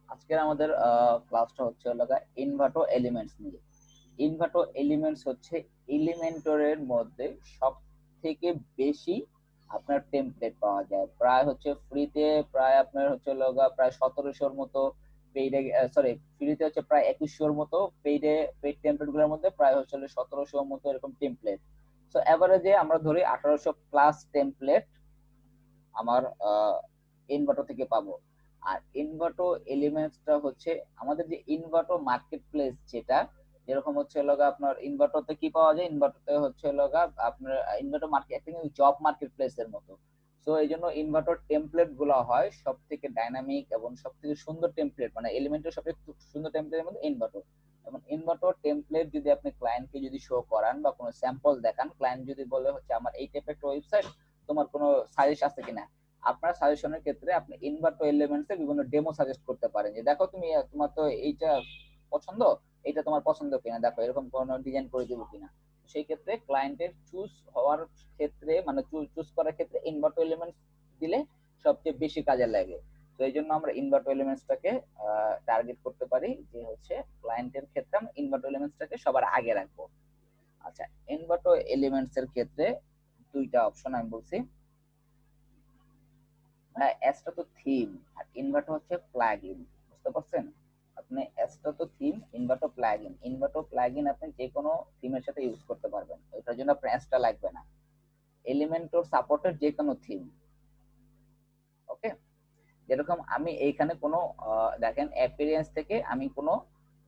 আজকের আমাদের ক্লাসটা হচ্ছে লাগা ইনভার্টো এলিমেন্টস নিয়ে। ইনভার্টো এলিমেন্টস হচ্ছে এলিমেন্টরের মধ্যে সব থেকে বেশি আপনার টেমপ্লেট পাওয়া যায়। প্রায় হচ্ছে ফ্রিতে প্রায় আপনার হচ্ছে লগা প্রায় 1700-র মতো, পেইডে সরি ফ্রিতে হচ্ছে প্রায় 2100-র মতো, পেইড টেমপ্লেট গুলোর মধ্যে প্রায় হচ্ছে 1700 মতো এরকম টেমপ্লেট। সো এভারেজে আমরা ধরি 1800 প্লাস টেমপ্লেট আমার ইনভার্টো থেকে পাবো। আর ইনভার্টো এলিমেন্টসটা হচ্ছে আমাদের যে ইনভার্টো মার্কেট প্লেস, যেটা যেরকম হচ্ছে লগা আপনার ইনভার্টোতে কি পাওয়া যায়, ইনভার্টোতে হচ্ছে লগা আপনার ইনভার্টো মার্কেটিং জব মার্কেট প্লেসের মতো। সো এই জন্য ইনভার্টোর টেমপ্লেট গুলো হয় সব থেকে ডাইনামিক এবং সব থেকে সুন্দর টেমপ্লেট, মানে এলিমেন্টের সবথেকে সুন্দর টেমপ্লেটের মধ্যে ইনভার্টো। এবং ইনভার্টো টেমপ্লেট যদি আপনি ক্লায়েন্টকে যদি শো করান বা কোনো স্যাম্পল দেখান, ক্লায়েন্ট যদি বলে হচ্ছে আমার এই টাইপের একটা ওয়েবসাইট, তোমার কোনো সাজেস্ট আছে কিনা, আপনার সাজেশনের ক্ষেত্রে আপনি ইনভার্টো এলিমেন্টস এর বিভিন্ন ডেমো সাজেস্ট করতে পারেন, যে দেখো তুমি তোমার তো এইটা পছন্দ, এটা তোমার পছন্দ কিনা, দেখো এরকম কোন ডিজাইন করে দিব কিনা। সেই ক্ষেত্রে ক্লায়েন্টের চুজ হওয়ার ক্ষেত্রে, মানে চুজ করার ক্ষেত্রে ইনভার্টো এলিমেন্টস দিলে সবচেয়ে বেশি কাজে লাগে। তো এই জন্য আমরা ইনভার্টো এলিমেন্টসটাকে টার্গেট করতে পারি, যে হচ্ছে ক্লায়েন্টের ক্ষেত্রে আমরা ইনভার্টো এলিমেন্টসটাকে সবার আগে রাখবো। আচ্ছা, ইনভার্টো এলিমেন্টস এর ক্ষেত্রে দুইটা অপশন আমি বলছি। এসটা তো থিম আর ইনভার্টো হচ্ছে প্লাগইন, বুঝতে পারছেন? আপনি এসটা তো থিম, ইনভার্টো প্লাগইন। ইনভার্টো প্লাগইন আপনি যে কোনো থিমের সাথে ইউজ করতে পারবেন, এটার জন্য আপনার এসটা লাগবে না। এলিমেন্টর সাপোর্টের যে কোনো থিম। ওকে, যেরকম আমি এইখানে কোনো দেখেন অ্যাপিরিয়েন্স থেকে আমি কোনো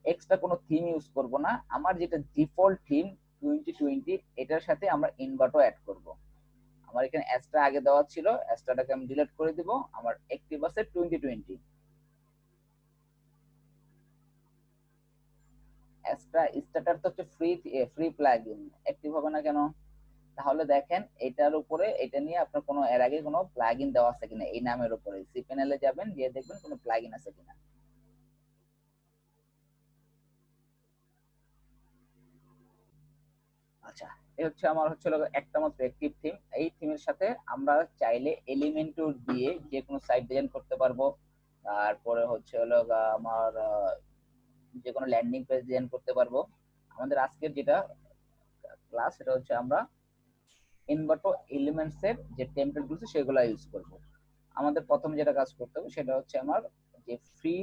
এক্সট্রা কোনো থিম ইউজ করব না, আমার যেটা ডিফল্ট থিম 2020, এটার সাথে আমরা ইনভার্টো অ্যাড করব। আমার এখানে এসটা আগে দেওয়া ছিল, এসটাকে আমি ডিলিট করে দিব, আমার অ্যাক্টিভ আছে 2020। এক্সট্রা স্ট্যাটার তো হচ্ছে ফ্রি প্লাগইন, অ্যাক্টিভ হবে না কেন? তাহলে দেখেন এটার উপরে, এটা নিয়ে আপনার কোনো এর আগে কোনো প্লাগইন দেওয়া আছে কিনা, এই নামের উপরে সি প্যানেলে যাবেন, গিয়ে দেখবেন কোনো প্লাগইন আছে কিনা। আচ্ছা, এই হচ্ছে আমার হচ্ছে একটা মাত্র অ্যাক্টিভ থিম। এই থিমের সাথে আমরা চাইলে এলিমেন্টর দিয়ে যে কোনো সাইট ডিজাইন করতে পারবো। তারপরে হচ্ছে হলো আমার যে কোনো ল্যান্ডিং পেজ ডিজাইন করতে পারবো। আমাদের আজকের যেটা ক্লাস, সেটা হচ্ছে আমরা ইনভার্টো এলিমেন্টস এর যে টেমপ্লেট গুলো সেগুলো ইউজ করব। আমাদের প্রথম যেটা কাজ করতে হবে সেটা হচ্ছে আমার যে ফ্রি,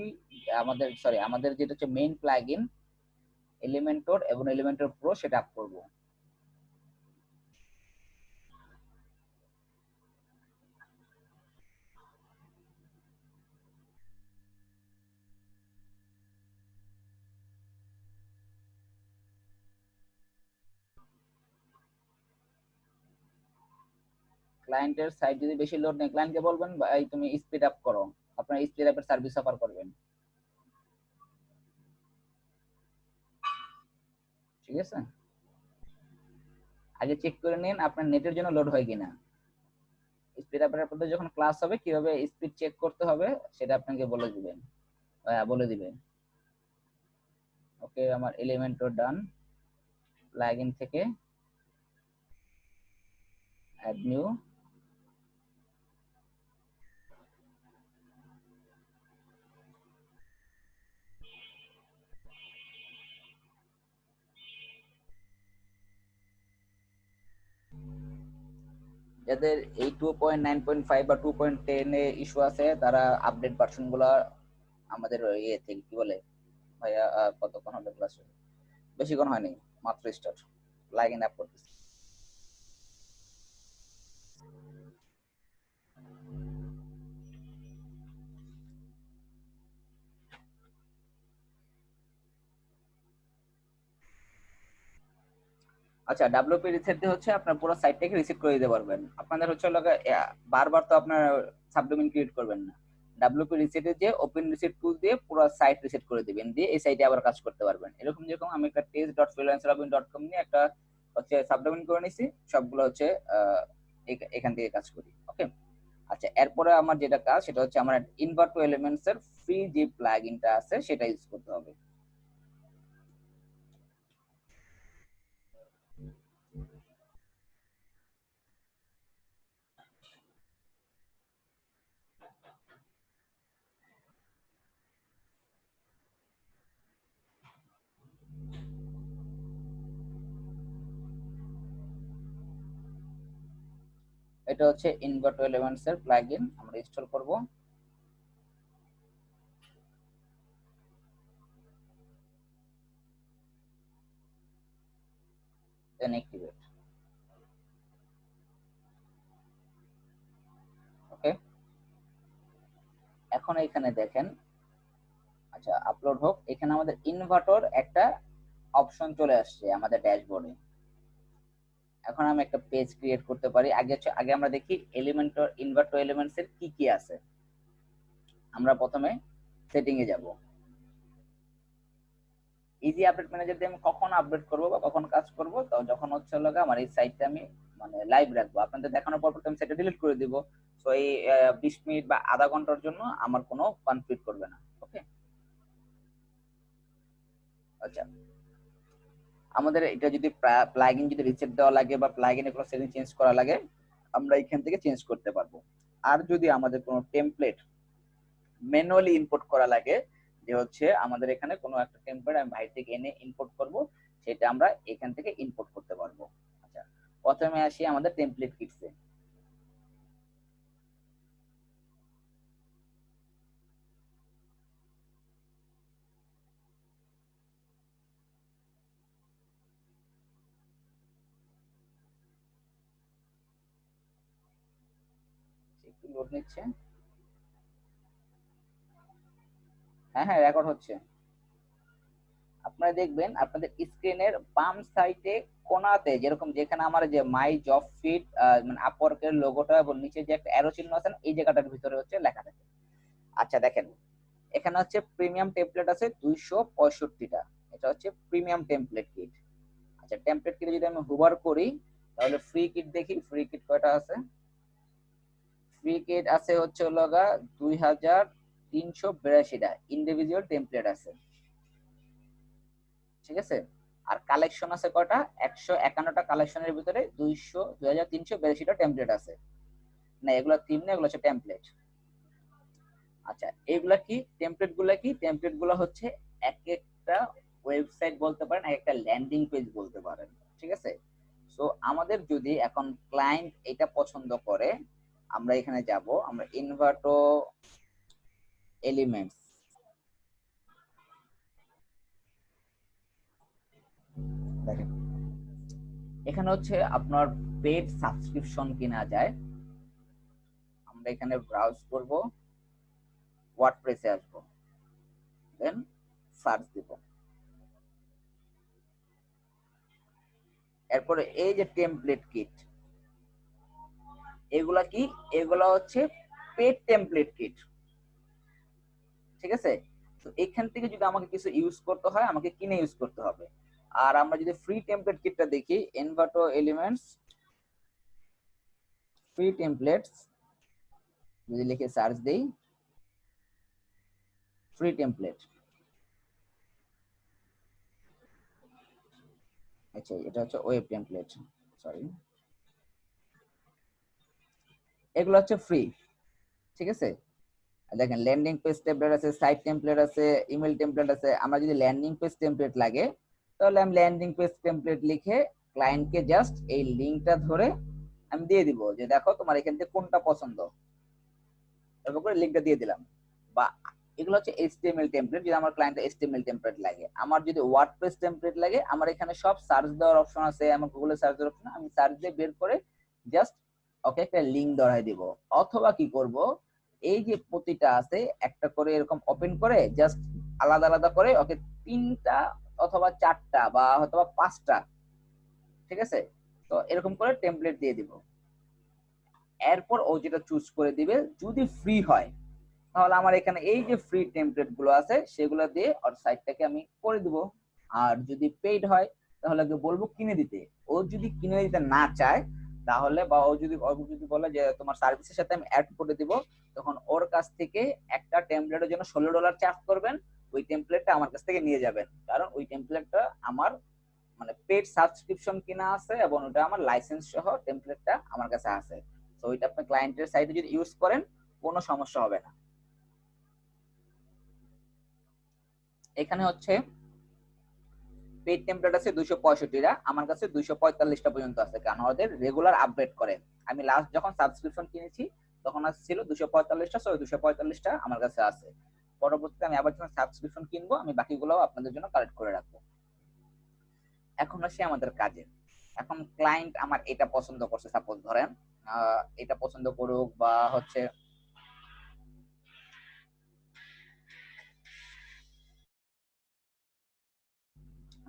আমাদের যেটা হচ্ছে মেইন প্লাগইন এলিমেন্টর এবং এলিমেন্টর প্রো, সেটা আপ করব। ক্লায়েন্টের সাইট যদি বেশি লোড নেয়, ক্লায়েন্টকে বলবেন ভাই তুমি স্পিড আপ করো, আপনার স্পিড আপের সার্ভিস অফার করবেন। ঠিক আছে, আগে চেক করে নিন আপনার নেটের জন্য লোড হয় কিনা। স্পিড আপের আপনাদের যখন ক্লাস হবে কিভাবে স্পিড চেক করতে হবে সেটা আপনাকে বলে দিবেন। ওকে, আমার এলিমেন্টর ডান। প্লাগইন থেকে অ্যাড নিউ। যাদের এই 2.9.5 বা 2.10 এ ইস্যু আছে, তারা আপডেট ভার্সন গুলা আমাদের ইয়ে থেকে কি বলে ভাইয়া, কতক্ষণ হলো ক্লাস? বেশিক্ষণ হয়নি, মাত্র স্টার্ট, প্লাগইন অ্যাপ করতেছি। আচ্ছা, ডাব্লিউপি রিসেট দিয়ে হচ্ছে আপনার পুরো সাইটটাকে রিসেট করে দিতে পারবেন। আপনাদের হচ্ছে বারবার তো আপনার সাবডোমেইন ক্রিয়েট করবেন না। ডাব্লিউপি রিসেটে যে ওপেন রিসেট টুল দিয়ে পুরো সাইট রিসেট করে দিবেন, দিয়ে এই সাইটে আবার কাজ করতে পারবেন। এরকম যেরকম আমি একটা test.freelancerlogin.com নিয়ে একটা হচ্ছে সাবডোমেইন করে নিছি, সবগুলো হচ্ছে আহ, এখান থেকে কাজ করি। ওকে, আচ্ছা, এরপরে আমার যেটা কাজ সেটা হচ্ছে আমার ইনভার্টো এলিমেন্টস এর ফ্রি যে প্লাগইনটা আছে সেটা ইউজ করতে হবে। এটা হচ্ছে ইনভার্টো এলিমেন্টস এর প্লাগইন, আমরা ইনস্টল করব। দেন অ্যাক্টিভেট। ওকে, এখন এখানে দেখেন, আচ্ছা আপলোড হোক, এখানে আমাদের ইনভার্টর একটা অপশন চলে আসছে আমাদের ড্যাশবোর্ডে। এখন আমি একটা পেজ ক্রিয়েট করতে পারি। আগে আমরা দেখি এলিমেন্টর ইনভার্টো এলিমেন্টস এর কি কি আছে। আমরা প্রথমে সেটিং এ যাব। ইজি আপডেট ম্যানেজার দিয়ে আমি কখন আপডেট করব বা কখন কাজ করব, তো যখন হচ্ছে হলো আমার এই সাইটটা আমি মানে লাইভ রাখবো, আপনাদের দেখানোর পর আমি সাইটটা ডিলিট করে দিব। সো এই 20 মিনিট বা আধা ঘন্টার জন্য আমার কোনো কনফ্লিক্ট করবে না। ওকে, আচ্ছা আমাদের এটা যদি প্লাগইন যদি রিসেট দেওয়া লাগে বা প্লাগইনে কোনো সেটিং চেঞ্জ করা লাগে, আমরা এখান থেকে চেঞ্জ করতে পারবো। আর যদি আমাদের কোনো টেমপ্লেট ম্যানুয়ালি ইনপুট করা লাগে, যে হচ্ছে আমাদের এখানে কোনো একটা টেমপ্লেট আমি বাইরে থেকে এনে ইনপুট করব, সেটা আমরা এখান থেকে ইনপুট করতে পারবো। আচ্ছা, প্রথমে আসি আমাদের টেমপ্লেট কিটসে। একটু লোড নিচ্ছে। হ্যাঁ হ্যাঁ, রেকর্ড হচ্ছে। আপনারা দেখবেন আপনাদের স্ক্রিনের বাম সাইডে কোণাতে, যেরকম যেখানে আমার যে মাই জব ফিট মানে আপওয়ার্কের লোগোটা এবং নিচে যে একটা অ্যারো চিহ্ন আছে এই জায়গাটার ভিতরে হচ্ছে লেখা থাকে। আচ্ছা দেখেন, এখানে হচ্ছে প্রিমিয়াম টেমপ্লেট আছে 265টা, এটা হচ্ছে প্রিমিয়াম টেমপ্লেট কিট। আচ্ছা, টেমপ্লেট কিটে যদি আমি হুবার করি, তাহলে ফ্রি কিট দেখি, ফ্রি কিট কয়টা আছে। ফ্রি কিট আছে হচ্ছে হলো 2382টা ইন্ডিভিজুয়াল টেমপ্লেট আছে, ঠিক আছে। আর কালেকশন আছে কয়টা, 151টা কালেকশনের ভিতরে 2382টা টেমপ্লেট আছে। না এগুলো থিম না, এগুলো হচ্ছে টেমপ্লেট। আচ্ছা, এগুলা কি টেমপ্লেট গুলা, কি টেমপ্লেট গুলা হচ্ছে এক একটা ওয়েবসাইট বলতে পারেন, এক একটা ল্যান্ডিং পেজ বলতে পারেন, ঠিক আছে। সো আমাদের যদি এখন ক্লায়েন্ট এটা পছন্দ করে, আমরা এখানে যাব, আমরা ইনভার্টো এলিমেন্টস, দেখেন এখানে হচ্ছে আপনার পেড সাবস্ক্রিপশন কিনা যায়। আমরা এখানে ব্রাউজ করব, ওয়ার্ডপ্রেসে আসবো, দেন সার্চ দিব। এরপরে এই যে টেমপ্লেট কিট, এগুলা কি, এগুলা হচ্ছে পেড টেমপ্লেট কিট, ঠিক আছে। তো এখান থেকে যদি আমাকে কিছু ইউজ করতে হয়, আমাকে কিনে ইউজ করতে হবে। আর আমরা যদি ফ্রি টেমপ্লেট কিটটা দেখি, এনভাটো এলিমেন্টস ফ্রি টেমপ্লেটস যদি লিখে সার্চ দেই, ফ্রি টেমপ্লেট, আচ্ছা এটা হচ্ছে ওয়েব টেমপ্লেট, সরি, এগুলো হচ্ছে ফ্রি, ঠিক আছে। দেখেন ল্যান্ডিং পেজ টেমপ্লেট আছে, সাইট টেমপ্লেট আছে, ইমেল টেমপ্লেট আছে। আমরা যদি ল্যান্ডিং পেজ টেমপ্লেট লাগে, তাহলে আমি ল্যান্ডিং পেজ টেমপ্লেট লিখে ক্লায়েন্টকে জাস্ট এই লিংকটা ধরে আমি দিয়ে দিব, যে দেখো তোমার এখান থেকে কোনটা পছন্দ, এরকম করে লিংকটা দিয়ে দিলাম। বা এগুলো হচ্ছে এইচটিএমএল টেমপ্লেট, যদি আমার ক্লায়েন্টের এইচটিএমএল টেমপ্লেট লাগে। আমার যদি ওয়ার্ডপ্রেস টেমপ্লেট লাগে, আমার এখানে সব সার্চ দেওয়ার অপশন আছে, আমার গুগলে সার্চ দেওয়ার অপশন, আমি সার্চ দিয়ে বের করে জাস্ট ওকে একটা লিংক ধরাই দিব। অথবা কি করব, এই যে প্রতিটা আছে একটা করে এরকম ওপেন করে জাস্ট আলাদা আলাদা করে ওকে 3টা অথবা 4টা বা হয়তো 5টা, ঠিক আছে। তো এরকম করে টেমপ্লেট দিয়ে দিব। এরপর ও যেটা চুজ করে দিবে, যদি ফ্রি হয় তাহলে আমার এখানে এই যে ফ্রি টেমপ্লেট গুলো আছে সেগুলো দিয়ে ওর সাইটটাকে আমি করে দিব। আর যদি পেইড হয় তাহলে ওকে বলবো কিনে দিতে। ও যদি কিনে দিতে না চায়, তাহলে বা ও যদি বলে যে তোমার সার্ভিসের সাথে আমি অ্যাড করে দিব, তখন ওর কাছ থেকে একটা টেমপ্লেটের জন্য $16 চার্জ করবেন। ওই টেমপ্লেটটা আমার কাছ থেকে নিয়ে যাবেন, কারণ ওই টেমপ্লেটটা আমার মানে পেড সাবস্ক্রিপশন কিনা আছে এবং ওটা আমার লাইসেন্স সহ টেমপ্লেটটা আমার কাছে আছে। তো ওইটা আপনি ক্লায়েন্টের সাইটে যদি ইউজ করেন কোনো সমস্যা হবে না। এখানে হচ্ছে পেইড টেমপ্লেট আছে 265টা, আমার কাছে 245টা পর্যন্ত আছে, কারণ ওদের রেগুলার আপডেট করে। আমি লাস্ট যখন সাবস্ক্রিপশন কিনেছি তখন ছিল 245টা, সো 245টা আমার কাছে আছে। পরবর্তীতে আমি আবার যখন সাবস্ক্রিপশন কিনবো আমি বাকিগুলো আপনাদের জন্য কালেক্ট করে রাখবো। এখন আসি আমাদের কাজে। এখন ক্লায়েন্ট আমার এটা পছন্দ করছে, সাপোজ ধরেন এটা পছন্দ করুক বা হচ্ছে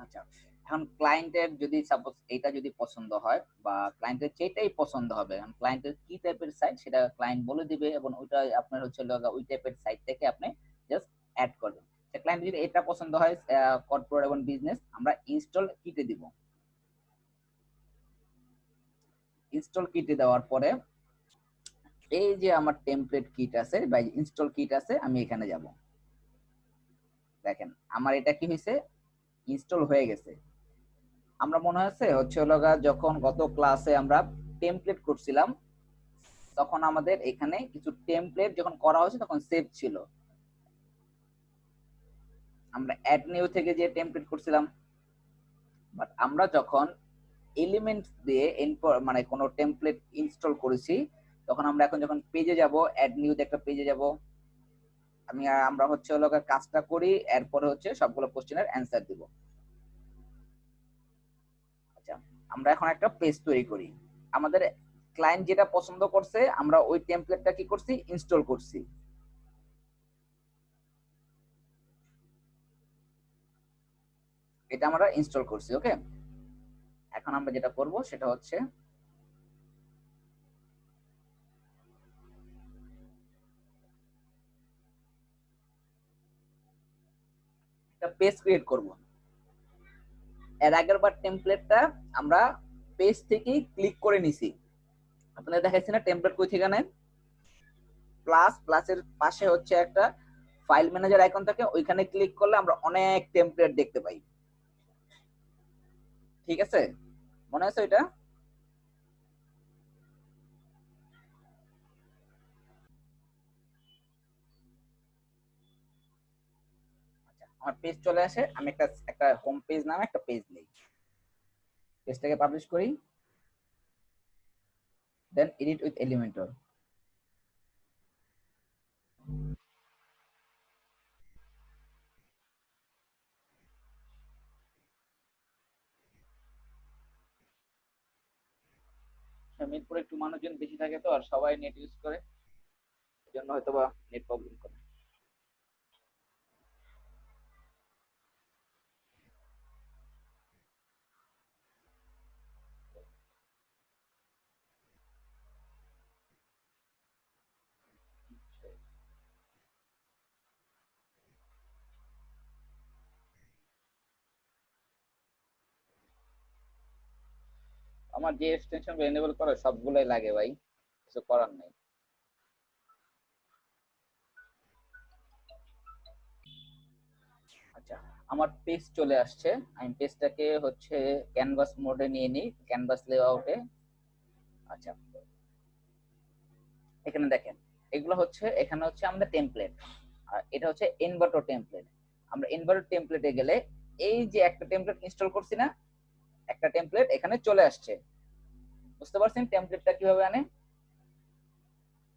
আচ্ছা, এখন ক্লায়েন্টের যদি সাপোজ এইটা যদি পছন্দ হয় বা ক্লায়েন্টের যেটাই পছন্দ হবে, এখন ক্লায়েন্টের কি টাইপের সাইট সেটা ক্লায়েন্ট বলে দিবে এবং ওইটা আপনার হচ্ছে ওই টাইপের সাইট থেকে আপনি জাস্ট অ্যাড করবেন। ক্লায়েন্ট যদি এটা পছন্দ হয় কর্পোরেট এবং বিজনেস, আমরা ইনস্টল কিটে দিব। ইনস্টল কিটে দেওয়ার পরে এই যে আমার টেমপ্লেট কিট আছে বা ইনস্টল কিট আছে, আমি এখানে যাব। দেখেন আমার এটা কি হয়েছে, ইনস্টল হয়ে গেছে। আমরা মনে হচ্ছে যখন গত ক্লাসে আমরা টেমপ্লেট করছিলাম তখন আমাদের এখানে কিছু টেমপ্লেট যখন করা হয়েছে তখন সেভ ছিল। আমরা অ্যাড নিউ থেকে যে টেমপ্লেট করছিলাম, বাট আমরা যখন এলিমেন্টস দিয়ে মানে কোনো টেমপ্লেট ইনস্টল করেছি তখন আমরা এখন যখন পেজে যাব, অ্যাড নিউতে একটা পেজে যাব, আমরা কাজটা করি, এরপরে সবগুলো কোশ্চেনের অ্যান্সার দিব। আচ্ছা, আমরা এখন একটা পেজ তৈরি করি। আমাদের ক্লায়েন্ট যেটা পছন্দ করছে আমরা ওই টেমপ্লেটটা কি করছি, ইনস্টল করছি। এটা আমরা ইনস্টল করছি, ওকে। এখন আমরা যেটা করব সেটা হচ্ছে একটা পেজ ক্রিয়েট করব। এর আগের বার টেমপ্লেটটা আমরা পেজ থেকেই ক্লিক করে নিছি। আপনাদের দেখাচ্ছি না টেমপ্লেট কই থেকে নেন, প্লাসের পাশে হচ্ছে একটা ফাইল ম্যানেজার আইকন থাকে, ওইখানে ক্লিক করলে আমরা অনেক টেমপ্লেট দেখতে পাই। ঠিক আছে, মনে আছে এটা? আচ্ছা, আমার পেজ চলে আসে, আমি একটা একটা হোম পেজ নামে একটা পেজ নেই, পেজটাকে পাবলিশ করি, দেন এডিট উইথ এলিমেন্টর। মিরপুরে একটু মানুষজন বেশি থাকে তো, আর সবাই নেট ইউজ করে, এই জন্য হয়তো বা নেট প্রবলেম করে। আমার যে এক্সটেনশন এনেবল করে সবগুলোই লাগে ভাই, কিছু করার নেই। আচ্ছা, আমার পেজ চলে আসছে, আমি পেজটাকে ক্যানভাস মোডে নিয়ে নিই, ক্যানভাস লেআউটে। আচ্ছা, এখানে দেখেন এগুলো এখানে আমাদের টেমপ্লেট, আর এটা এনভাটো টেমপ্লেট। আমরা এনভাটো টেমপ্লেটে গেলে এই যে একটা টেমপ্লেট ইনস্টল করছি না, একটা টেমপ্লেট এখানে চলে আসছে। বুঝতে পারছেন টেমপ্লেটটা কিভাবে আনে?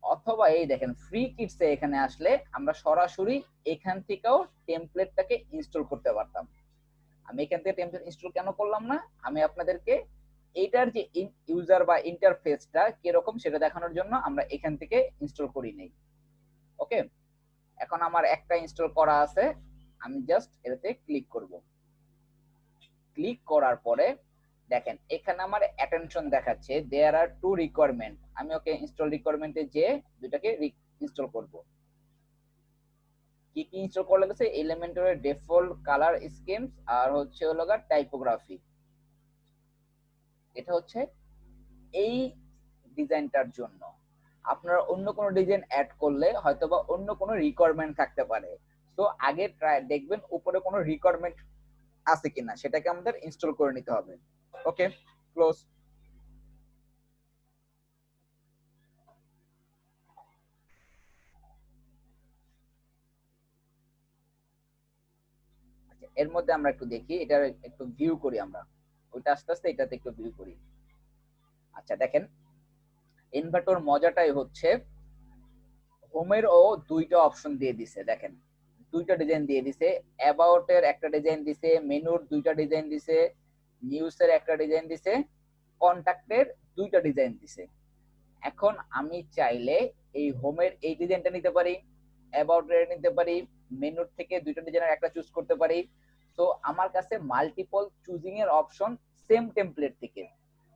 অথবা এই দেখেন ফ্রি কিটস এখানে আসলে আমরা সরাসরি এখান থেকেও টেমপ্লেটটাকে ইনস্টল করতে পারতাম। আমি এখান থেকে টেমপ্লেট ইনস্টল কেন করলাম না, আমি আপনাদেরকে এইটার যে ইউজার বা ইন্টারফেসটা কিরকম সেটা দেখানোর জন্য আমরা এখান থেকে ইনস্টল করি নাই। ওকে, এখন আমার একটা ইনস্টল করা আছে, আমি জাস্ট এটাতে ক্লিক করব। ক্লিক করার পরে দেখেন এখানে আমার অ্যাটেনশন দেখাচ্ছে দেয়ার আর টু রিকোয়ারমেন্ট। আমি ওকে ইনস্টল রিকোয়ারমেন্টে যে দুটাকে ইনস্টল করব। কি কি ইনস্টল করা লাগছে, এলিমেন্টরের ডিফল্ট কালার স্কিমস আর টাইপোগ্রাফি। এটা এই ডিজাইনটার জন্য। আপনারা অন্য কোনো ডিজাইন অ্যাড করলে হয়তোবা অন্য কোনো রিকোয়ারমেন্ট থাকতে পারে, তো আগে ট্রাই দেখবেন উপরে কোনো রিকোয়ারমেন্ট আছে কিনা, সেটাকে আমাদের ইনস্টল করে নিতে হবে। ওকে, ক্লোজ। এর মধ্যে আমরা একটু দেখি, এটার একটু ভিউ করি আমরা, ওইটা আস্তে আস্তে এটাতে একটু ভিউ করি। আচ্ছা দেখেন, ইনভার্টর মজাটাই হচ্ছে হোমেরও দুইটা অপশন দিয়ে দিছে। দেখেন দুইটা ডিজাইন দিয়ে দিছে, অ্যাবাউট এর একটা ডিজাইন দিছে, মেনুর দুইটা ডিজাইন দিছে, নিউজ এর একটা ডিজাইন দিছে, কন্টাক্টের দুইটা ডিজাইন দিছে। এখন আমি চাইলে এই হোমের এই ডিজাইনটা নিতে পারি, অ্যাবাউট এর নিতে পারি, মেনুর থেকে দুইটা ডিজাইনের একটা চুজ করতে পারি। তো আমার কাছে মাল্টিপল চুজিং এর অপশন সেম টেমপ্লেট থেকে।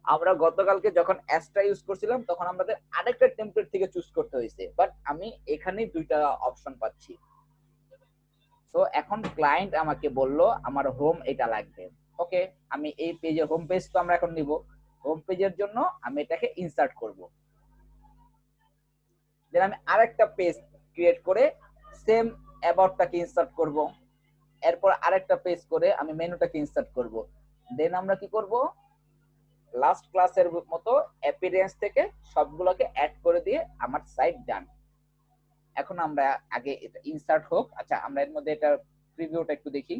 আমরা গতকালকে যখন অ্যাস্ট্রা ইউজ করছিলাম তখন আমাদের আরেকটা টেমপ্লেট থেকে চুজ করতে হয়েছে, বাট আমি এখানে দুইটা অপশন পাচ্ছি। তো এখন ক্লায়েন্ট আমাকে বলল আমার হোম এটা লাগবে, ওকে আমি এই পেজের হোম পেজ তো আমরা এখন নিব, হোম পেজের জন্য আমি এটাকে ইনসার্ট করব। দেন আমি আরেকটা পেজ ক্রিয়েট করে সেম অ্যাবাউটটাকে ইনসার্ট করব, এরপর আরেকটা পেজ করে আমি মেনুটাকে ইনসার্ট করব। দেন আমরা কি করব, লাস্ট ক্লাসের মতো অ্যাপিয়ারেন্স থেকে সবগুলোকে অ্যাড করে দিয়ে আমার সাইট ডান। এখন আমরা আগে এটা ইনসার্ট হোক। আচ্ছা আমরা এর মধ্যে এটা প্রিভিউটা একটু দেখি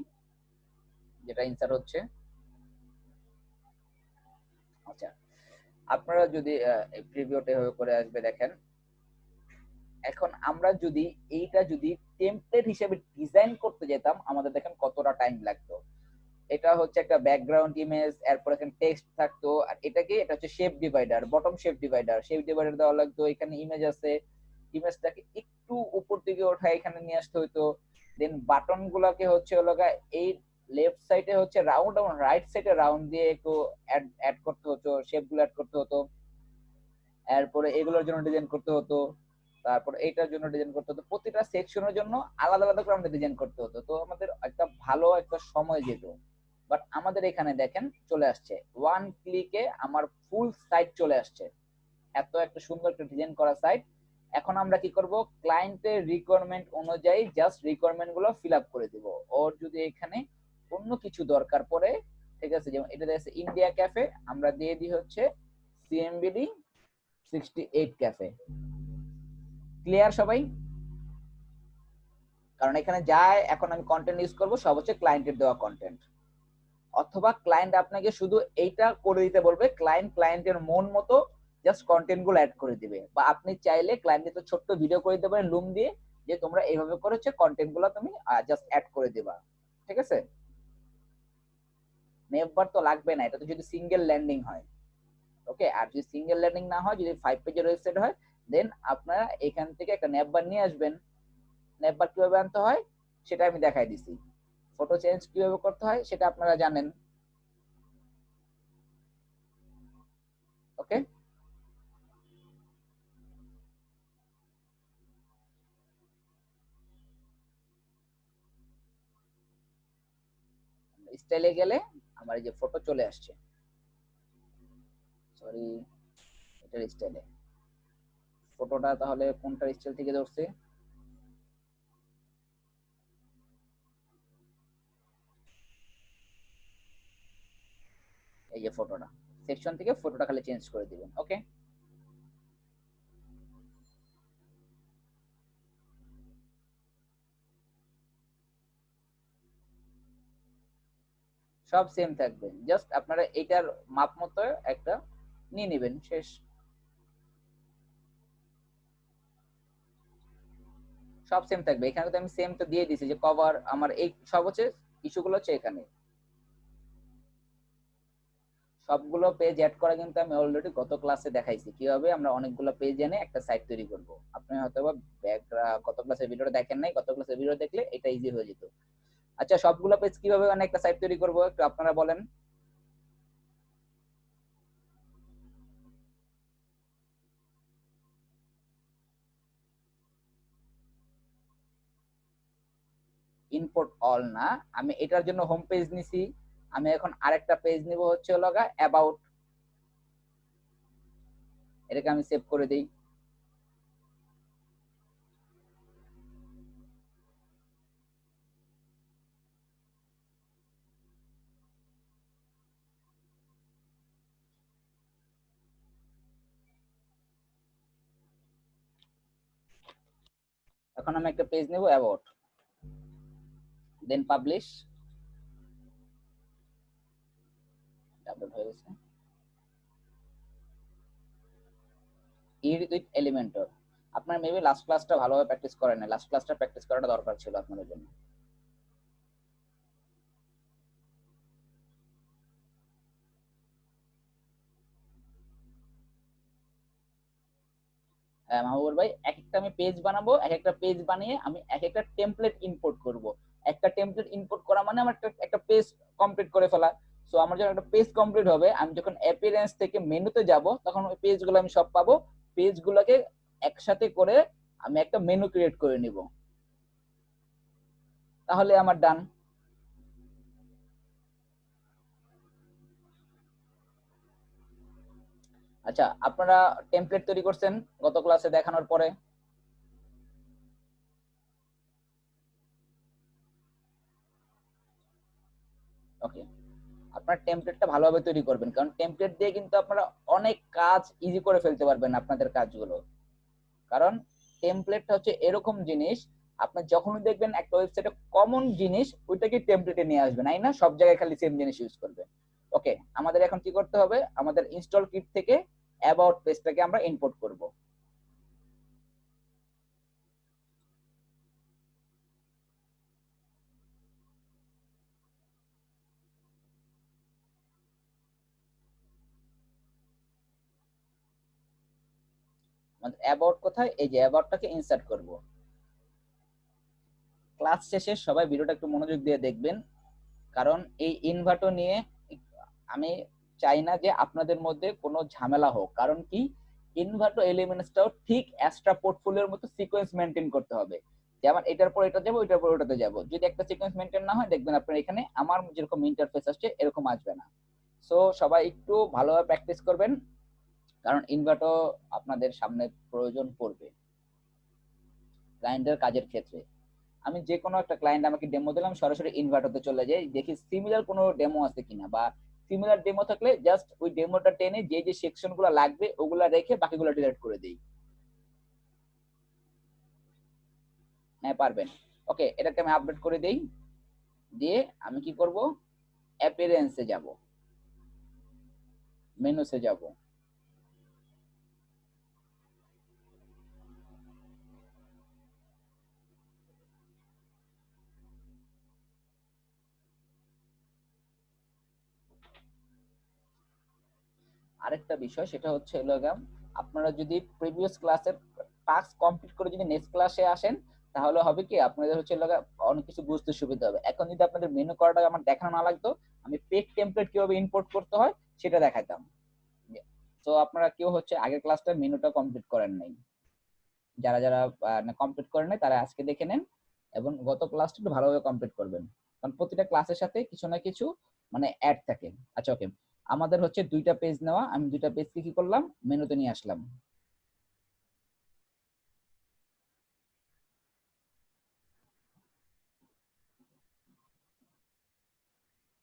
যেটা ইনসার্ট হচ্ছে। আচ্ছা আপনারা যদি প্রিভিউটা এভাবে করে আসবে দেখেন। এখন আমরা যদি এইটা যদি টেমপ্লেট হিসেবে ডিজাইন করতে যেতাম আমাদের দেখেন কতটা টাইম লাগতো। এটা হচ্ছে একটা ব্যাকগ্রাউন্ড ইমেজ, এরপর এখানে টেক্সট থাকতো, আর এটাকে এটা হচ্ছে shape divider, bottom shape divider দেওয়া লাগতো। এখানে ইমেজ আছে, ইমেজটাকে একটু উপর দিকে ওঠায় এখানে নিয়ে আসতে হইতো। দেন বাটন গুলাকে হচ্ছে এই লেফট সাইডে হচ্ছে রাউন্ড এবং রাইট সাইডে রাউন্ড দিয়ে একটু অ্যাড করতে হতো, শেপ গুলো অ্যাড করতে হতো। এরপরে এগুলোর জন্য ডিজাইন করতে হতো, তারপর এইটার জন্য ডিজাইন করতে হতো, প্রতিটা সেকশনের জন্য আলাদা আলাদা করে আমাদের ডিজাইন করতে হতো। তো আমাদের একটা ভালো একটা সময় যেত। বাট আমাদের এখানে দেখেন চলে আসছে, ওয়ান ক্লিকে আমার ফুল সাইট চলে আসছে, এত একটা সুন্দর একটা ডিজাইন করা সাইট। এখন আমরা কি করব, ক্লায়েন্টের রিকোয়ারমেন্ট অনুযায়ী জাস্ট রিকোয়ারমেন্ট গুলো ফিল আপ করে দিব। ওর যদি এখানে অন্য কিছু দরকার পড়ে, ঠিক আছে, যেমন এটা আছে ইন্ডিয়া ক্যাফে, আমরা দিয়ে দিই হচ্ছে সিএমবিডি 68 ক্যাফে। ক্লিয়ার সবাই? কারণ এখানে যায় এখন আমি কন্টেন্ট ইউজ করব সব হচ্ছে ক্লায়েন্টের দেওয়া কন্টেন্ট। অথবা ক্লায়েন্ট আপনাকে শুধু এইটা করে দিতে বলবে, ক্লায়েন্টের মন মতো জাস্ট কন্টেন্ট গুলো অ্যাড করে দিবে। বা আপনি চাইলে ক্লায়েন্টের তো ছোট্ট ভিডিও করে দিতে পারেন লুম দিয়ে, যে তোমরা এইভাবে করে হচ্ছে কন্টেন্ট গুলো তুমি জাস্ট অ্যাড করে দিবা। ঠিক আছে, নেভার তো লাগবে না, এটা তো যদি সিঙ্গেল ল্যান্ডিং হয়। ওকে, আর যদি সিঙ্গেল ল্যান্ডিং না হয়, যদি 5 পেজের ওয়েবসাইট হয়, দেন আপনারা এখান থেকে একটা নেভার নিয়ে আসবেন। নেভার কিভাবে আনতে হয় সেটা আমি দেখাই দিছি। ফটো চেঞ্জ কিভাবে করতে হয় সেটা আপনারা জানেন। ওকে, স্টাইলে গেলে আমার এই যে ফটো চলে আসছে, সরি এটার স্টাইলে। ফটোটা তাহলে কোনটার স্টাইল থেকে ধরছে, এই যে ফটোটা, সেকশন থেকে ফটোটা খালি চেঞ্জ করে দিবেন। ওকে, সব সেম থাকবে, জাস্ট আপনারা এটার মাপ মতো একটা নিয়ে নেবেন, শেষ। সব সেম থাকবে, এখানে তো আমি সেম তো দিয়ে দিছি যে কভার আমার এই সব হচ্ছে ইস্যুগুলো হচ্ছে এখানে। সবগুলো পেজ অ্যাড করা কিন্তু আমি অলরেডি গত ক্লাসে দেখাইছি কিভাবে আমরা অনেকগুলো পেজ এনে একটা সাইট তৈরি করব। আপনি হয়তোবা গত ক্লাসের ভিডিওটা দেখেন নাই, গত ক্লাসের ভিডিও দেখলে এটা ইজি হয়ে যেত। আচ্ছা সবগুলো পেজ কিভাবে মানে একটা সাইট তৈরি করব একটু আপনারা বলেন। ইম্পোর্ট অল না, আমি এটার জন্য হোম পেজ নিছি, আমি এখন আরেকটা পেজ নিব হচ্ছে লগা অ্যাবাউট, এটাকে আমি সেভ করে দেই। এখন আমি একটা পেজ নেব অ্যাবাউট, দেন পাবলিশ, আপলোড হয়ে গেছে। ইড উইথ এলিমেন্টর, আপনার মেবি লাস্ট ক্লাসটা ভালোভাবে প্র্যাকটিস করেন না, লাস্ট ক্লাসটা প্র্যাকটিস করাটা দরকার ছিল আপনাদের জন্য। মাহবুব ভাই, এক একটা আমি পেজ বানাবো, এক একটা পেজ বানিয়ে আমি এক একটা টেমপ্লেট ইম্পোর্ট করব। একটা টেমপ্লেট ইম্পোর্ট করা মানে আমার একটা পেজ কমপ্লিট করে ফেলা। সো আমার যখন একটা পেজ কমপ্লিট হবে, আমি যখন অ্যাপিয়ারেন্স থেকে মেনুতে যাব, তখন ওই পেজগুলো আমি সব পাবো। পেজগুলোকে একসাথে করে আমি একটা মেনু ক্রিয়েট করে নিব, তাহলে আমার ডান। আচ্ছা, আপনারা টেমপ্লেট তৈরি করছেন গত ক্লাসে দেখানোর পরে? ওকে, আপনার টেমপ্লেটটা ভালোভাবে তৈরি করবেন, কারণ টেমপ্লেট দিয়ে কিন্তু আপনারা অনেক কাজ ইজি করে ফেলতে পারবেন আপনাদের কাজগুলো। কারণ টেমপ্লেটটা হচ্ছে এরকম জিনিস, আপনি যখনই দেখবেন একটা ওয়েবসাইটে কমন জিনিস, ওইটাকে টেমপ্লেটে নিয়ে আসবেন, তাই না? সব জায়গায় খালি সেম জিনিস ইউজ করবেন। ওকে, আমাদের এখন কি করতে হবে? আমাদের ইনস্টল কিট থেকে অ্যাবাউট পেজটাকে আমরা ইম্পোর্ট করব। আমাদের অ্যাবাউট কোথায়? এই যে অ্যাবাউটটাকে ইনসার্ট করব। ক্লাস শেষে সবাই ভিডিওটা একটু মনোযোগ দিয়ে দেখবেন, কারণ এই ইনভার্টো নিয়ে আমি চাই না যে আপনাদের মধ্যে কোনো ঝামেলা হোক। কারণ কি, ইনভার্টো এলিমেন্টসটাও ঠিক অ্যাস্ট্রা পোর্টফোলিওর মতো সিকোয়েন্স মেনটেন করতে হবে। যেমন এটার পর এটা যাবো, এটার পর ওটাতে যাবো, যদি একটা সিকোয়েন্স মেনটেন না হয়, দেখবেন আপনার এখানে আমার যেরকম ইন্টারফেস আসছে এরকম আসবে না। সো সবাই একটু ভালোভাবে প্র্যাকটিস করবেন, কারণ ইনভার্টো আপনাদের সামনে প্রয়োজন পড়বে ক্লায়েন্টের কাজের ক্ষেত্রে। আমি যে কোনো একটা ক্লায়েন্ট আমাকে ডেমো দিলাম, সরাসরি ইনভার্টারতে চলে যাই, দেখি সিমিলার কোনো ডেমো আছে কিনা, বা সিমিলার ডেমো থাকলে জাস্ট ওই ডেমোটা টেনে যে যে সেকশন গুলো লাগবে ওগুলা রেখে বাকিগুলো ডিলিট করে দিই। হ্যাঁ, পারবেন। ওকে, এটাকে আমি আপডেট করে দেই। দিয়ে আমি কি করব? অ্যাপিয়ারেন্সে যাব, মেনুসে যাব। আরেকটা বিষয় সেটা হচ্ছে আপনারা যদি প্রিভিয়াস ক্লাসের টাস্ক কমপ্লিট করে যদি নেক্সট ক্লাসে আসেন, তাহলে হবে কি আপনাদের হচ্ছে অনেক কিছু বুঝতে সুবিধা হবে। এখন যদি আপনাদের মেনু করাটা আমার দেখানো না লাগতো, আমি পেজ টেমপ্লেট কিভাবে ইম্পোর্ট করতে হয় সেটা দেখাতাম। তো আপনারা কেউ হচ্ছে আগের ক্লাসটা মেনুটা কমপ্লিট করেন নাই, যারা যারা কমপ্লিট করেন নাই তারা আজকে দেখে নেন, এবং গত ক্লাসটা একটু ভালোভাবে কমপ্লিট করবেন, কারণ প্রতিটা ক্লাসের সাথে কিছু না কিছু মানে অ্যাড থাকে। আচ্ছা, ওকে, আমাদের হচ্ছে দুইটা পেজ নেওয়া, আমি দুইটা পেজকে কি করলাম, মেনুতে নিয়ে আসলাম।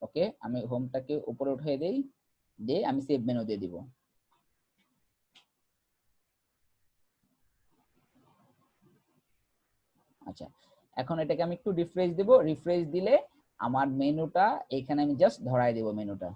ওকে, আমি হোমটাকে উপরে উঠিয়ে দেই, দিয়ে আমি সেভ মেনু দিয়ে দিব। আচ্ছা, এখন এটাকে আমি একটু রিফ্রেশ দিব, রিফ্রেশ দিলে আমার মেনুটা এখানে আমি জাস্ট ধরাই দেব মেনুটা।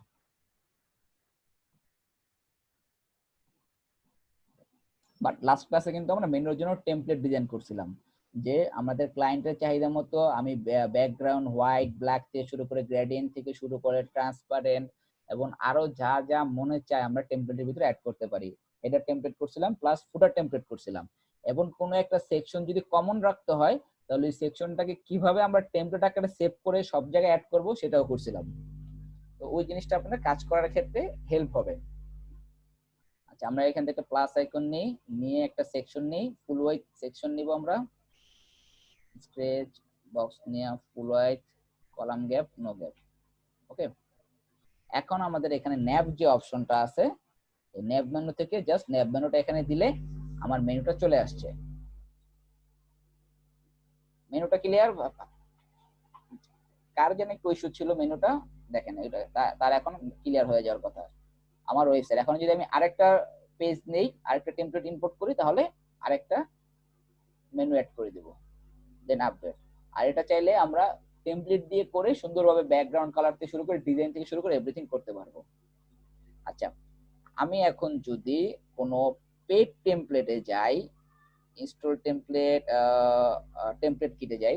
বাট লাস্ট ক্লাসে কিন্তু আমরা মেনুর জন্য টেমপ্লেট ডিজাইন করছিলাম, যে আমাদের ক্লায়েন্টের চাহিদা মতো আমি ব্যাকগ্রাউন্ড হোয়াইট ব্ল্যাক থেকে শুরু করে গ্রেডিয়েন্ট থেকে শুরু করে ট্রান্সপারেন্ট এবং আরো যা যা মনে চায় আমরা টেমপ্লেটের ভিতরে অ্যাড করতে পারি। এটা টেমপ্লেট করছিলাম, প্লাস ফুটার টেমপ্লেট করছিলাম। এবং কোনো একটা সেকশন যদি কমন রাখতে হয়, তাহলে ওই সেকশনটাকে কিভাবে আমরা টেমপ্লেট আকারে সেভ করে সব জায়গায় অ্যাড করব সেটাও করছিলাম। তো ওই জিনিসটা আপনাদের কাজ করার ক্ষেত্রে হেল্প হবে। আচ্ছা, আমরা এখান থেকে প্লাস আইকন নেই, নিয়ে একটা সেকশন নেই, ফুল ওয়াইড সেকশন নিব আমরা। স্ট্রেচ বক্স নিয়ে full wide, column gap, no gap. Okay, এখন আমাদের এখানে ন্যাব যে অপশনটা আছে, এই ন্যাব মেনু থেকে জাস্ট ন্যাব মেনুটা এখানে দিলে আমার মেনুটা চলে আসছে। মেনুটা ক্লিয়ার? কার যেন একটু ইস্যু ছিল মেনুটা, দেখেন এটা তার এখন ক্লিয়ার হয়ে যাওয়ার কথা। আমার ওয়েবসাইট এখন যদি আমি আরেকটা পেজ নেই, আরেকটা টেমপ্লেট ইম্পোর্ট করি, তাহলে আরেকটা মেনু অ্যাড করে দেব, দেন আপডেট। আর এটা চাইলে আমরা টেমপ্লেট দিয়ে করে সুন্দরভাবে ব্যাকগ্রাউন্ড কালার থেকে শুরু করে ডিজাইন থেকে শুরু করে এভরিথিং করতে পারবো। আচ্ছা, আমি এখন যদি কোনো পেড টেমপ্লেটে যাই, ইনস্টল টেমপ্লেট, টেমপ্লেট কিটে যাই,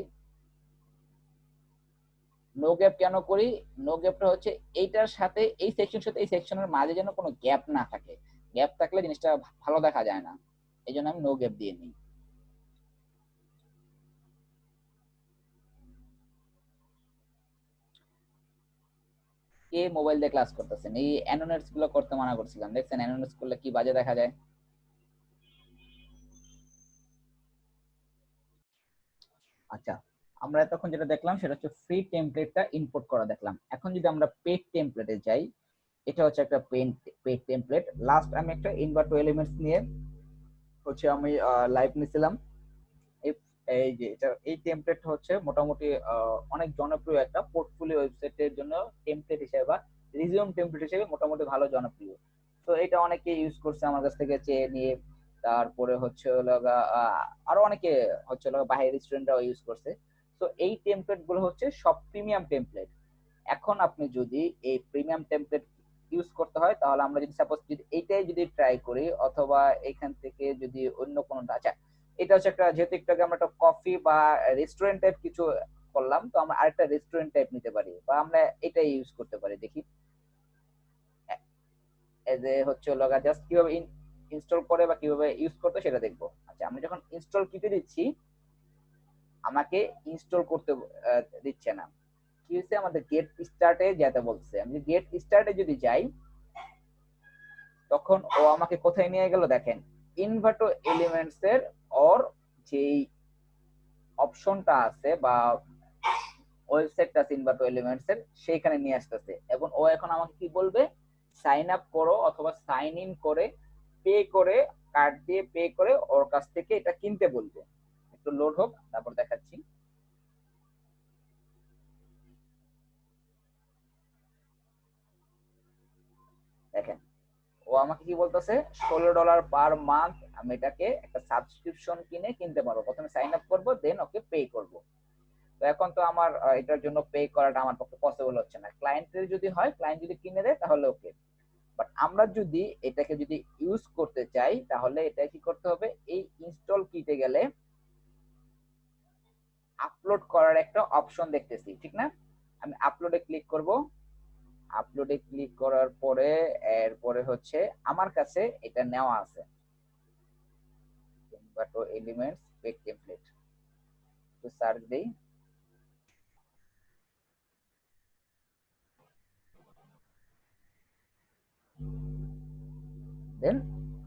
নো গ্যাপ কেন করি? নো গ্যাপটা হচ্ছে এইটার সাথে এই সেকশনের সাথে এই সেকশনের মাঝে যেন কোনো গ্যাপ না থাকে। গ্যাপ থাকলে জিনিসটা ভালো দেখা যায় না, এই জন্য আমি নো গ্যাপ দিয়ে নিই। কে মোবাইল দিয়ে ক্লাস করতেছেন? এই অ্যানোনেটস গুলো করতে মানা করছিলাম, দেখছেন অ্যানোনেটস করলে কি বাজে দেখা যায়। আচ্ছা, আমরা এতক্ষণ যেটা দেখলাম সেটা হচ্ছে ফ্রি টেমপ্লেটটা ইম্পোর্ট করা দেখলাম। এখন যদি আমরা পেড টেমপ্লেটে যাই, এটা হচ্ছে একটা পেড টেমপ্লেট। লাস্ট আমি একটা ইনভার্টো এলিমেন্টস নিয়ে হচ্ছে আমি লাইভ নিছিলাম। এই এই যে এটা এই টেমপ্লেট হচ্ছে মোটামুটি অনেক জনপ্রিয় একটা পোর্টফোলিও ওয়েবসাইটের জন্য টেমপ্লেট হিসেবে বা রিজিউম টেমপ্লেট হিসেবে মোটামুটি ভালো জনপ্রিয়। তো এটা অনেকে ইউজ করছে আমার কাছ থেকে চেয়ে নিয়ে। তারপরে হচ্ছে আরো অনেকে হচ্ছে বাইরের রেস্টুরেন্টরাও ইউজ করছে। তো এই টেমপ্লেট গুলো হচ্ছে সব প্রিমিয়াম টেমপ্লেট। এখন আপনি যদি এই প্রিমিয়াম টেমপ্লেট ইউজ করতে হয়, তাহলে আমরা যদি সাপোজ যদি এইটাই যদি ট্রাই করি, অথবা এখান থেকে যদি অন্য কোনোটা, আচ্ছা এটা হচ্ছে একটা, যেহেতু একটু আগে আমরা একটা কফি বা রেস্টুরেন্ট টাইপ কিছু করলাম, তো আমরা আরেকটা রেস্টুরেন্ট টাইপ নিতে পারি, বা আমরা এটাই ইউজ করতে পারি। দেখি এই যে হচ্ছে লগা জাস্ট কিভাবে ইনস্টল করে বা কিভাবে ইউজ করতে সেটা দেখবো। আচ্ছা, আমি যখন ইনস্টল কিতে দিচ্ছি, আমাকে ইনস্টল করতে দিচ্ছে না। কি হচ্ছে, আমাদের গেট স্টার্টে যেতে বলছে। আমি গেট স্টার্টে যদি যাই, তখন ও আমাকে কোথায় নিয়ে গেল দেখেন, ইনভার্টো এলিমেন্টস এর ওর যেই অপশনটা আছে বা ওয়েবসাইটটা আছে ইনভার্টো এলিমেন্টস এর, সেইখানে নিয়ে আসতেছে। এবং ও এখন আমাকে কি বলবে, সাইন আপ করো অথবা সাইন ইন করে পে করে, কার্ড দিয়ে পে করে ওর কাছ থেকে এটা কিনতে বলবে। একটু লোড হোক, তারপর দেখাচ্ছি। দেখেন, ও আমাকে কি বলতেছে, $16 পার মান্থ আমি এটাকে একটা সাবস্ক্রিপশন কিনে কিনতে পারবো। প্রথমে সাইন আপ করবো, দেন ওকে পে করবো। তো এখন তো আমার এটার জন্য পে করাটা আমার পক্ষে পসিবল হচ্ছে না। ক্লায়েন্টের যদি হয়, ক্লায়েন্ট যদি কিনে দেয় তাহলে ওকে। বাট আমরা যদি এটাকে যদি ইউজ করতে চাই, তাহলে এটা কি করতে হবে, এই ইনস্টল কিটে গেলে আপলোড করার একটা অপশন দেখতেছি, ঠিক না? আমি আপলোডে ক্লিক করব। আপলোডে ক্লিক করার পরে এরপরে হচ্ছে আমার কাছে এটা নেওয়া আছে, ইনভার্টো এলিমেন্টস পেজ টেমপ্লেট। তো সার্চ দেই, দেন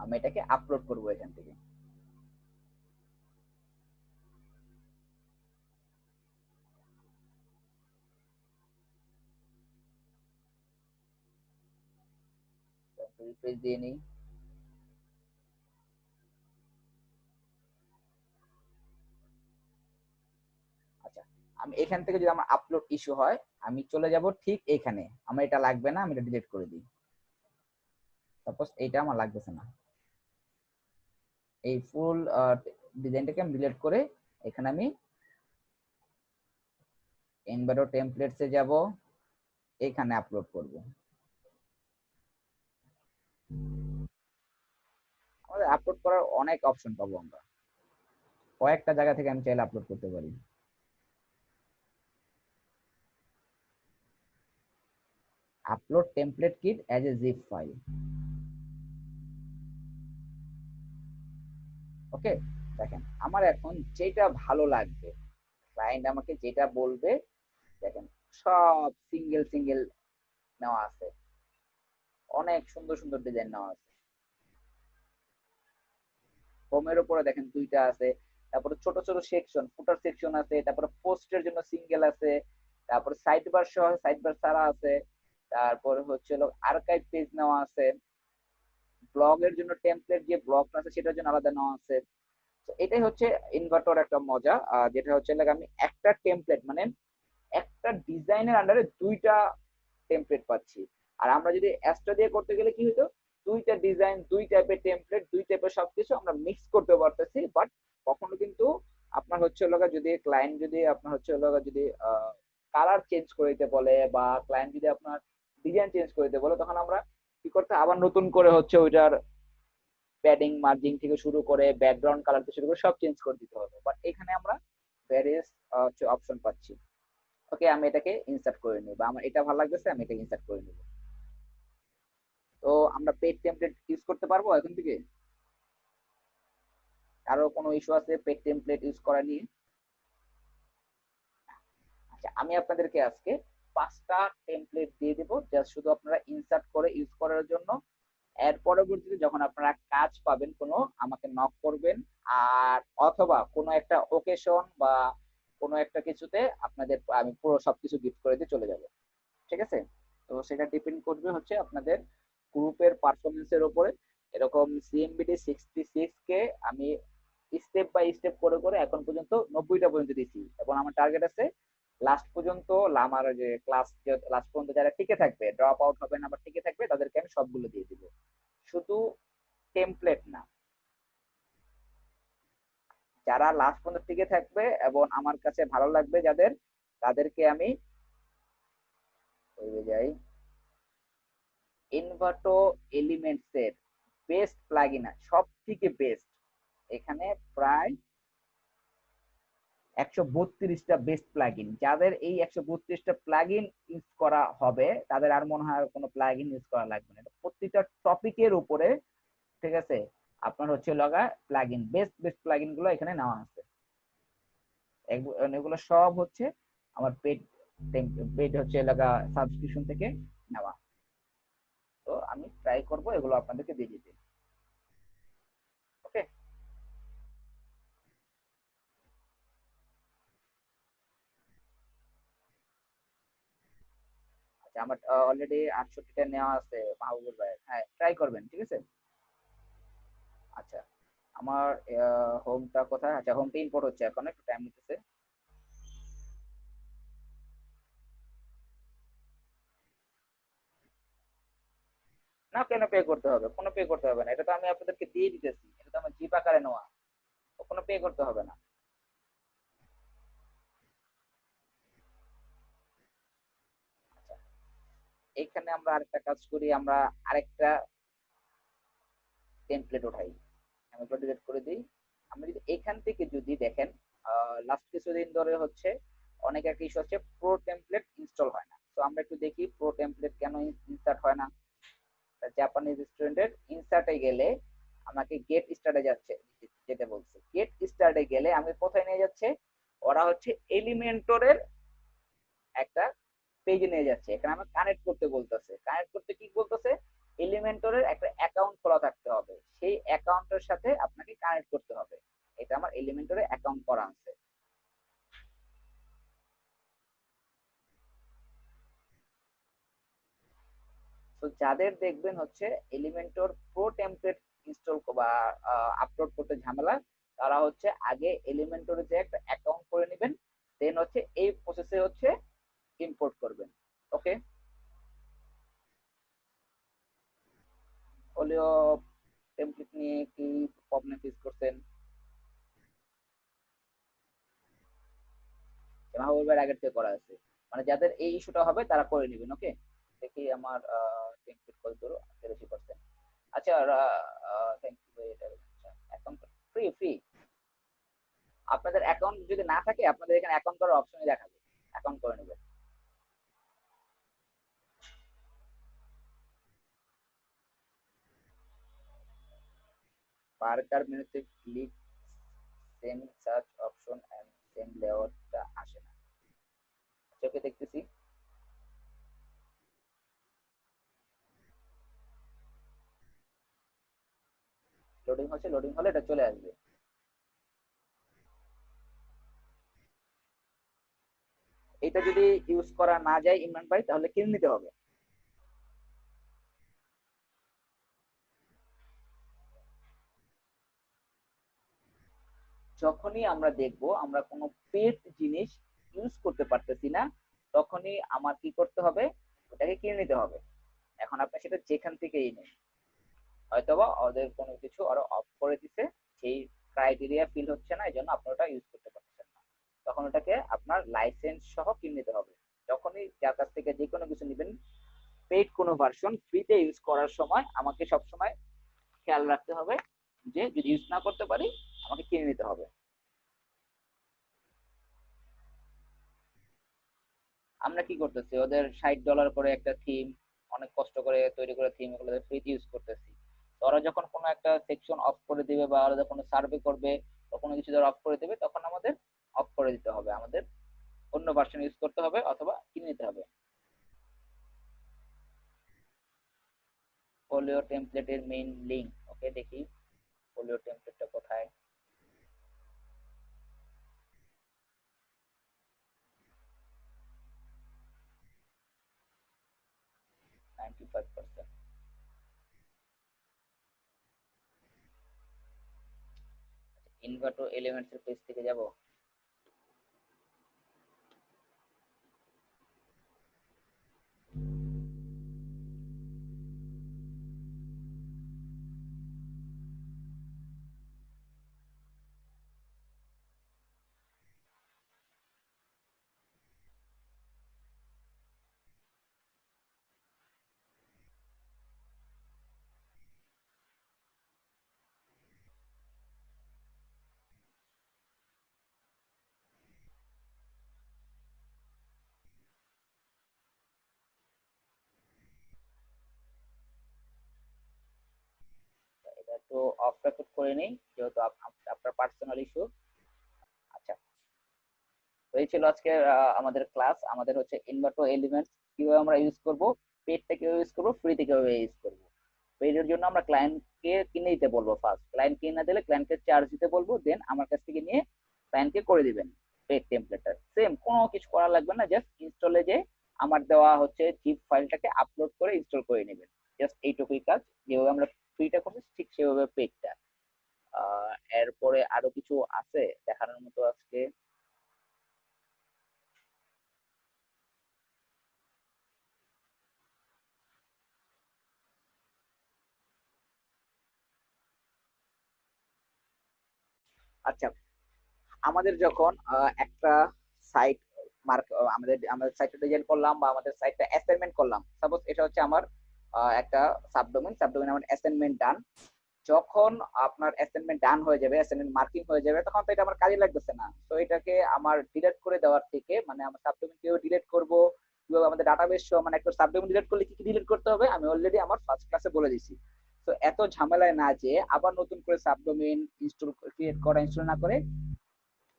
আমি এটাকে আপলোড করব এখান থেকে। রিফ্রেশ দিয়ে নিই। আচ্ছা, আমি এখান থেকে যদি আমার আপলোড ইস্যু হয়, আমি চলে যাব ঠিক এখানে, আমার এটা লাগবে না, আমি এটা ডিলিট করে দিই। সাপোজ এইটা আমার লাগতেছে না, এই ফুল ডিজাইনটাকে আমি ডিলিট করে এখানে আমি এনভায়রো টেমপ্লেটসে যাব, এখানে আপলোড করব। আমাদের আপলোড করার অনেক অপশন পাবো আমরা, কয়েকটা জায়গা থেকে আমি চাইলে আপলোড করতে পারি। Upload template kit as a zip file. Okay, দেখেন আমার এখন যেটা ভালো লাগবে, ক্লায়েন্ট আমাকে যেটা বলবে, দেখেন সব সিঙ্গেল সিঙ্গেল নেওয়া আছে, অনেক সুন্দর সুন্দর ডিজাইন নেওয়া আছে। হোমের উপরে দেখেন দুইটা আছে, তারপরে ছোট ছোট সেকশন, ফুটার সেকশন আছে, তারপরে পোস্টের জন্য সিঙ্গেল আছে, তারপরে সাইড বার সহ সাইড বার ছাড়া আছে, তারপরে হচ্ছে আর্কাইভ পেজ নেওয়া আছে, ব্লগের জন্য টেমপ্লেট যে ব্লগ আছে সেটার জন্য আলাদা নেওয়া আছে। তো এটাই হচ্ছে ইনভার্টর একটা মজা, যেটা হচ্ছে আমি একটা টেমপ্লেট মানে একটা ডিজাইনের আন্ডারে দুইটা টেমপ্লেট পাচ্ছি। আর আমরা যদি অ্যাস্ট্রা দিয়ে করতে গেলে কি হতো, দুইটা ডিজাইন, দুই টাইপের টেমপ্লেট, দুই টাইপের সবকিছু আমরা মিক্স করতে পারতেছি। বাট কখনো কিন্তু আপনার হচ্ছে যদি ক্লায়েন্ট যদি আপনার হচ্ছে যদি কালার চেঞ্জ করে দিতে বলে, বা ক্লায়েন্ট যদি আপনার ডিজাইন চেঞ্জ করে দিতে বলে, তখন আমরা কি করতে হয়, আবার নতুন করে হচ্ছে ওইটার প্যাডিং মার্জিং থেকে শুরু করে ব্যাকগ্রাউন্ড কালার থেকে শুরু করে সব চেঞ্জ করে দিতে হবে। বাট এখানে আমরা ভ্যারিয়াস অপশন পাচ্ছি। ওকে, আমি এটাকে ইনসার্ট করে নিই, বা আমার এটা ভালো লাগতেছে আমি এটাকে ইনসার্ট করে নিব। তো আমরা পেড টেমপ্লেট ইউজ করতে পারবো এখন থেকে? কারো কোনো ইস্যু আছে পেড টেমপ্লেট ইউজ করা নিয়ে? আচ্ছা, আমি আপনাদেরকে আজকে 5টা টেমপ্লেট দিয়ে দিব, জাস্ট শুধু আপনারা ইনসার্ট করে ইউজ করার জন্য। এর পরবর্তীতে যখন আপনারা কাজ পাবেন কোনো, আমাকে নক করবেন। আর অথবা কোনো একটা ওকেশন বা কোনো একটা কিছুতে আপনাদের আমি পুরো সবকিছু গিফট করে দিয়ে চলে যাব। ঠিক আছে? তো সেটা ডিপেন্ড করবে হচ্ছে আপনাদের গ্রুপের পারফরমেন্সের উপরে। এরকম সিএমবিডি 66 কে আমি স্টেপ বাই স্টেপ করে করে এখন পর্যন্ত 90টা পর্যন্ত দিয়েছি, এবং আমার টার্গেট আছে লাস্ট পর্যন্ত, আমার যে ক্লাস লাস্ট পর্যন্ত যারা টিকে থাকবে, ড্রপ আউট হবে না বা টিকে থাকবে, তাদেরকে আমি সবগুলো দিয়ে দিব, শুধু টেমপ্লেট না। যারা লাস্ট পর্যন্ত টিকে থাকবে এবং আমার কাছে ভালো লাগবে যাদের, তাদেরকে আমি হয়ে যাই ইনভার্টো এলিমেন্টস এর বেস্ট প্লাগইন, সব থেকে বেস্ট। এখানে প্রায় 132টা বেস্ট প্লাগইন, যাদের এই 132টা প্লাগইন ইউজ করা হবে তাদের আর মনে হয় কোনো প্লাগইন ইউজ করা লাগবে না। প্রত্যেকটা টপিকের উপরে, ঠিক আছে, আপনার হচ্ছে লগা প্লাগইন, বেস্ট বেস্ট প্লাগইন গুলো এখানে নেওয়া আছে। এগুলো সব হচ্ছে আমার পেড পেড হচ্ছে লগা সাবস্ক্রিপশন থেকে নেওয়া। তো আমি ট্রাই করব এগুলো আপনাদেরকে দিয়ে দিতে। ওকে। আচ্ছা, আমার অলরেডি 68টা নেওয়া আছে মাহবুবুর ভাই, হ্যাঁ ট্রাই করবেন, ঠিক আছে। আচ্ছা, আমার হোমটা কোথায়? আচ্ছা, হোমটা ইম্পোর্ট হচ্ছে, এখন একটু টাইম নিতেছে। না, কেন পে করতে হবে? কোনো পে করতে হবে না, এটা তো আমি আপনাদেরকে দিয়ে দিতেছি, এটা তো আমার জিপ আকারে নেওয়া, তো কোনো পে করতে হবে না। আচ্ছা, এখানে আমরা আরেকটা কাজ করি, আমরা আরেকটা টেমপ্লেট উঠাই, আমি একটু ডিলিট করে দিই। আমরা যদি এখান থেকে যদি দেখেন, লাস্ট কিছুদিন ধরে হচ্ছে অনেক একটা ইস্যু হচ্ছে, প্রো টেমপ্লেট ইনস্টল হয় না। তো আমরা একটু দেখি প্রো টেমপ্লেট কেন ইনস্টার্ট হয় না। জাপানিজ স্টুডেন্টের ইনসার্টে গেলে আমাকে গেট স্টার্টে যাচ্ছে, যেতে বলছে। গেট স্টার্টে গেলে আমি কোথায় নিয়ে যাচ্ছে, ওরা হচ্ছে এলিমেন্টরের একটা পেজে নিয়ে যাচ্ছে। এখানে আমার কানেক্ট করতে বলতেছে, কানেক্ট করতে কি বলতেছে, এলিমেন্টরের একটা অ্যাকাউন্ট খোলা থাকতে হবে, সেই অ্যাকাউন্টের সাথে আপনাকে কানেক্ট করতে হবে। এটা আমার এলিমেন্টরে অ্যাকাউন্ট করা আছে। তো যাদের দেখবেন হচ্ছে এলিমেন্টর প্রো টেমপ্লেট ইনস্টল বা আপলোড করতে ঝামেলা, তারা হচ্ছে আগে এলিমেন্টরে যে একটা অ্যাকাউন্ট করে নেবেন, দেন হচ্ছে এই প্রসেসে হচ্ছে ইম্পোর্ট করবেন। ওকে। ফোলিও টেমপ্লেট নিয়ে কি প্রবলেম ফেস করছেন? মাহবুবের আগের থেকে করা আছে, মানে যাদের এই ইস্যুটা হবে তারা করে নেবেন। ওকে, দেখি আমার টেমপ্লেট কল ধরো 83%। আচ্ছা, থ্যাংক ইউ। এখন ফ্রি ফ্রি, আপনাদের অ্যাকাউন্ট যদি না থাকে আপনাদের এখানে অ্যাকাউন্ট করার অপশনই দেখাবে, অ্যাকাউন্ট করে নেবেন। বার্কার মেনুতে click same search option and same লেআউটটা আসে না, চোখে দেখতেছি। লোডিং হচ্ছে, লোডিং হলে এটা চলে আসবে। এটা যদি ইউজ করা না যায় ইমরান ভাই, তাহলে কিনে নিতে হবে। যখনই আমরা দেখব আমরা কোনো পেড জিনিস ইউজ করতে পারতেছি না, তখনই আমার কি করতে হবে, ওটাকে কিনে নিতে হবে। এখন আপনি সেটা যেখান থেকেই নেন, হয়তোবা ওদের কোনো কিছু আরো অফ করে দিছে, সেই ক্রাইটেরিয়া ফিল হচ্ছে না, এই জন্য আপনি ওটা ইউজ করতে পারছেন না। তখন ওটাকে আপনার লাইসেন্স সহ কিনে নিতে হবে। যখনই যার কাছ থেকে যে কোনো কিছু নেবেন, পে পেইড কোনো ভার্সন ফ্রিতে ইউজ করার সময় আমাকে সবসময় খেয়াল রাখতে হবে যে যদি ইউজ না করতে পারি আমাকে কিনে নিতে হবে। আমরা কি করতেছি, ওদের $60 করে একটা থিম, অনেক কষ্ট করে তৈরি করে থিম, ওগুলো ফ্রিতে ইউজ করতেছি। তো ওরা যখন কোনো একটা সেকশন অফ করে দিবে বা ওরা যখন সার্ভে করবে বা কোনো কিছু ধর অফ করে দিবে, তখন আমাদের অফ করে দিতে হবে, আমাদের অন্য ভার্সন ইউজ করতে হবে অথবা কিনে নিতে হবে। ফোলিও টেমপ্লেটের মেইন লিংক, ওকে দেখি ফোলিও টেমপ্লেটটা কোথায়। 95%। ইনভার্টো এলিমেন্টস এর পেজ থেকে যাব। এটা তো অফ রেকর্ড করে নেই, যেহেতু আপনার পার্সোনাল ইস্যু। আচ্ছা, তো এই ছিল আজকে আমাদের ক্লাস। আমাদের হচ্ছে ইনভার্টো এলিমেন্টস কিভাবে আমরা ইউজ করব, পেডটা কিভাবে ইউজ করব, ফ্রিতে কিভাবে ইউজ করব। পেডের জন্য আমরা ক্লায়েন্টকে কিনে দিতে বলবো, ফার্স্ট ক্লায়েন্ট কিনে না দিলে ক্লায়েন্টকে চার্জ দিতে বলবো, দেন আমার কাছ থেকে নিয়ে ক্লায়েন্টকে করে দিবেন পেড টেমপ্লেটটা। সেম কোনো কিছু করা লাগবে না, জাস্ট ইনস্টলে যে আমার দেওয়া হচ্ছে জিপ ফাইলটাকে আপলোড করে ইনস্টল করে নেবেন, জাস্ট এইটুকুই কাজ। যেভাবে আমরা ফ্রিটা করছি ঠিক সেভাবে পেডটা। এরপরে আরো কিছু আছে দেখানোর মতো আজকে। আচ্ছা, আমাদের যখন একটা সাইট মার্ক, আমাদের আমাদের সাইটটা ডিজাইন করলাম বা আমাদের সাইটটা অ্যাসাইনমেন্ট করলাম, সাপোজ এটা হচ্ছে আমার একটা সাবডোমেন, সাবডোমেন আমার অ্যাসাইনমেন্ট ডান। যখন আপনার অ্যাসাইনমেন্ট ডান হয়ে যাবে, অ্যাসাইনমেন্ট মার্কিং হয়ে যাবে, তখন তো এটা আমার কাজে লাগতেছে না। তো এটাকে আমার ডিলিট করে দেওয়ার থেকে, মানে আমার সাবডোমেন কিভাবে ডিলিট করব, কিভাবে আমাদের ডাটাবেস মানে একটা সাবডোমেন ডিলিট করলে কি কি ডিলিট করতে হবে, আমি অলরেডি আমার ফার্স্ট ক্লাসে বলে দিছি। তো এত ঝামেলায় না যে আবার নতুন করে সাবডোমেন ইনস্টল ক্রিয়েট করা, ইনস্টল না করে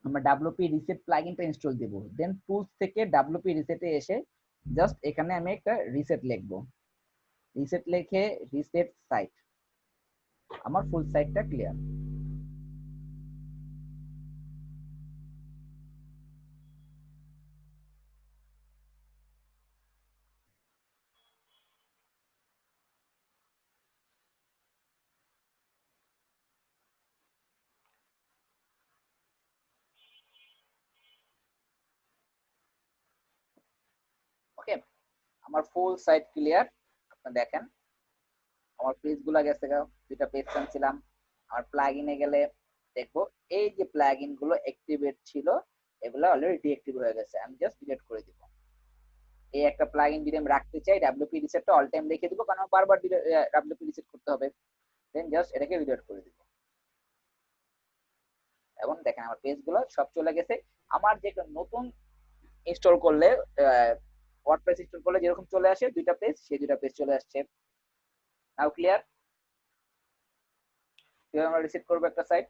আমরা ডাব্লিউপি রিসেট প্লাগইনটা ইনস্টল দেব। দেন টুলস থেকে ডাব্লিউপি রিসেটে এসে জাস্ট এখানে আমি একটা রিসেট লিখবো, রিসেট লিখে রিসেট সাইট, আমার ফুল সাইটটা ক্লিয়ার। ওকে, আমার ফুল সাইট ক্লিয়ার। আপনি দেখেন আমার পেজ গুলা গেছে, দুইটা পেজ টানছিলাম, আমার প্লাগইনে গেলে দেখবো এই যে প্লাগইন গুলো অ্যাক্টিভেট ছিল এগুলো অলরেডি ডিঅ্যাক্টিভ হয়ে গেছে, আমি জাস্ট ডিলিট করে দিব। এই একটা প্লাগইন যদি আমি রাখতে চাই, ডাব্লিউপি রিসেটটা অল টাইম রেখে দিব, কারণ বারবার ডাব্লিউপি রিসেট করতে হবে। দেন জাস্ট এটাকে ডিলিট করে দিব। এবং দেখেন আমার পেজ গুলো সব চলে গেছে। আমার যে নতুন ইনস্টল করলে, ওয়ার্ডপ্রেস ইনস্টল করলে যেরকম চলে আসে দুইটা পেজ, সেই দুইটা পেজ চলে আসছে। নাও ক্লিয়ার কিভাবে আমরা রিসেট করবো একটা সাইট।